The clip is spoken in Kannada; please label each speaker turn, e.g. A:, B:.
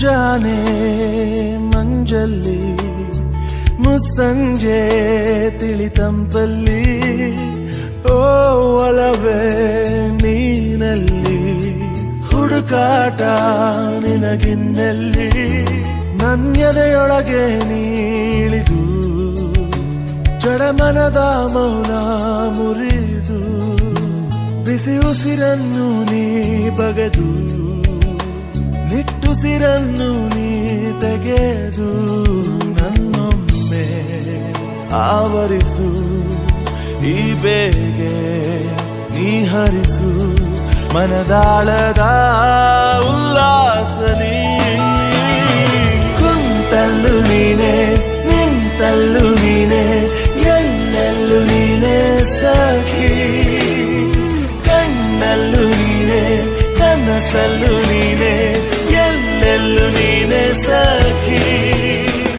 A: ಮುಂಜಾನೆ ಮಂಜಲ್ಲಿ ಮುಸ್ಸಂಜೆ ತಿಳಿತಂಪಲ್ಲಿ ಓ ಒಲವೇ ನೀನಲ್ಲಿ ಹುಡುಕಾಟ ನಿನಗಿನ್ನಲ್ಲಿ ನನ್ಯದೆಯೊಳಗೆ ನೀಳಿದು ಜಡಮನದ ಮೌನ ಮುರಿದು ಬಿಸಿ ಉಸಿರನ್ನು ನೀ ಬಗೆದು ನಿಟ್ಟುಸಿರನ್ನು ನೀ ತೆಗೆದು ನನ್ನೊಮ್ಮೆ ಆವರಿಸು ಈ ಬೇಗೆ ನೀ ಹರಿಸು ಮನದಾಳದ ಉಲ್ಲಾಸನಿ ಕುಂತಲ್ಲು ನೀನೆ ನಿಂತಲ್ಲು ನೀನೆ ಎಲ್ಲೆಲ್ಲೂ ನೀನೆ ಸಖಿ ಕಣ್ಣಲ್ಲೂ ನೀನೆ ಕನಸಲ್ಲೂ